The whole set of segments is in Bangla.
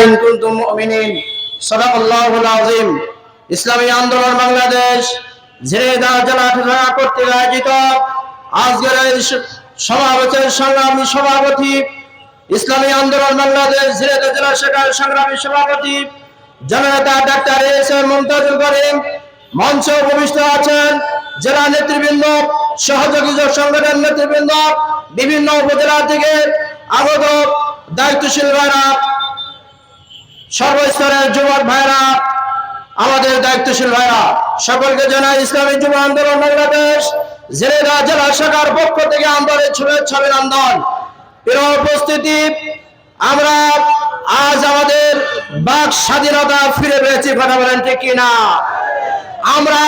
ইন কুনতুম মুমিনিন। সাদাকাল্লাহুল আযীম। ইসলামী আন্দোলন বাংলাদেশ ঝিনাইদহ জেলা শাখা কর্তৃক আয়োজিত আজকের এই সমাবেশের সংগ্রামী সভাপতি, ইসলামী আন্দোলন বাংলাদেশ ঝিনাইদহ জেলা শাখার সংগ্রামী সভাপতি জননেতা ডাক্তার এস.এম. মুমতাজুল করিম, মঞ্চে উপবিষ্ট আছেন জেলা নেতৃবৃন্দ, সহযোগী সংগঠন নেতৃবৃন্দ, বিভিন্ন উপজেলা থেকে আগত দায়িত্বশীল ভাইরা, সর্বস্তরের যুবক ভাইরা, আমাদের দায়িত্বশীল ভাইরা, সকলকে জানাই ইসলামী যুব আন্দোলন বাংলাদেশ ঝিনাইদহ জেলা শাখার পক্ষ থেকে আন্তরিক শুভেচ্ছা অভিনন্দন। প্রিয় উপস্থিতি, আমরা আজ আমাদের বাক স্বাধীনতা ফিরে পেয়েছি, কথা বলেন ঠিক কিনা? আমরা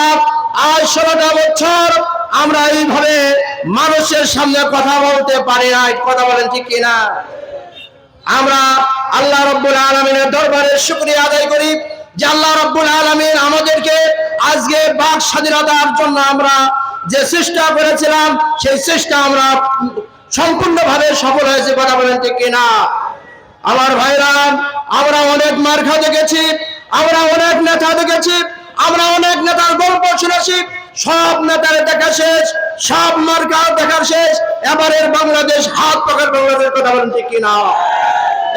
আজ 16টা বছর আমরা এইভাবে মানুষের সামনে কথা বলতে পারি না, কথা বলেন ঠিক কিনা? আমরা আল্লাহ রাব্বুল আলামিনের দরবারে শুকরিয়া আদায় করি যে আল্লাহ রাব্বুল আলামিন আমাদেরকে আজকে বাক স্বাধীনতার জন্য আমরা যে চেষ্টা করেছিলাম সেই চেষ্টা আমরা সম্পূর্ণভাবে সফল হয়েছে, কথা বলেন ঠিক কিনা? আমার ভাইরা, আমরা অনেক মার্কা দেখেছি, আমরা অনেক নেতা দেখেছি, আমরা অনেক নেতার গল্প শুনেছি, সব নেতার দেখা শেষ, সব মার্কা দেখা শেষ। এবারের বাংলাদেশ হাত পাখার বাংলাদেশ, কথা বলেন ঠিক কিনা?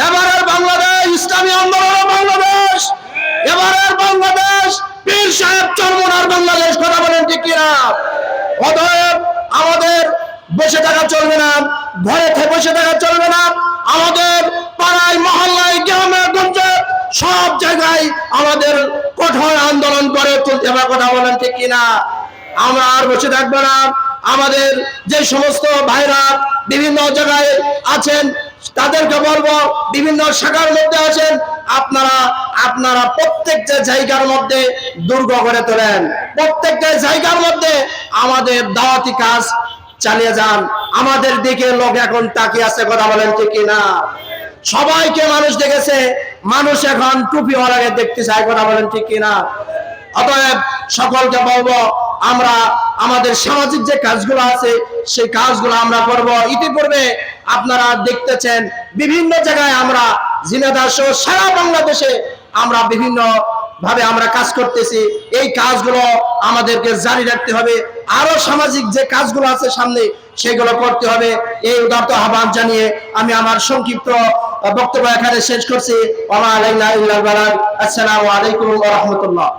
এবারের বাংলাদেশ ইসলামী আন্দোলন বাংলাদেশ, এবারের বাংলাদেশ পীর সাহেব চরমনার বাংলাদেশ, কথা বলেন ঠিক কিনা? অতএব আমাদের বসে থাকা চলবে না, ঘরে থেকে বসে থাকা চলবে না। আমাদের পাড়ায় মহল্লায় গ্রামে গঞ্জে সব জায়গায় আমাদের কঠোর আন্দোলন করে তুলতে হবে, কথা বলেন ঠিক কিনা? আমরা আর বসে থাকবো না। আমাদের যে সমস্ত ভাইরা বিভিন্ন জায়গায় আছেন তাদেরকে বলবো, বিভিন্ন শাখার মধ্যে আছেন, আপনারা প্রত্যেকটা জায়গার মধ্যে দুর্গ করে তোলেন, প্রত্যেকটা জায়গার মধ্যে আমাদের দাওয়াতি কাজ চালিয়ে যান। আমাদের দিকে লোক এখন তাকিয়ে আছে, কথা বলেন ঠিক কিনা? সবাইকে মানুষ দেখেছে, মানুষ এখন টুপিওয়ালাকে দেখতে চায়, কথা বলেন ঠিক কিনা? অতএব সকলকে বলবো, আমরা আমাদের সামাজিক যে কাজগুলো আছে সেই কাজগুলো আমরা করব। ইতিপূর্বে আপনারা দেখতেছেন বিভিন্ন জায়গায় আমরা ঝিনাইদহ সহ সারা বাংলাদেশে আমরা বিভিন্ন ভাবে আমরা কাজ করতেছি। এই কাজগুলো আমাদেরকে জারি রাখতে হবে, আরো সামাজিক যে কাজগুলো আছে সামনে সেগুলো করতে হবে। এই উদাত্ত আহ্বান জানিয়ে আমি আমার সংক্ষিপ্ত বক্তব্য এখানে শেষ করছি। ওয়া মা আলাইনা ইল্লাল বালাগ। আসসালামু আলাইকুম ওয়া রাহমাতুল্লাহ।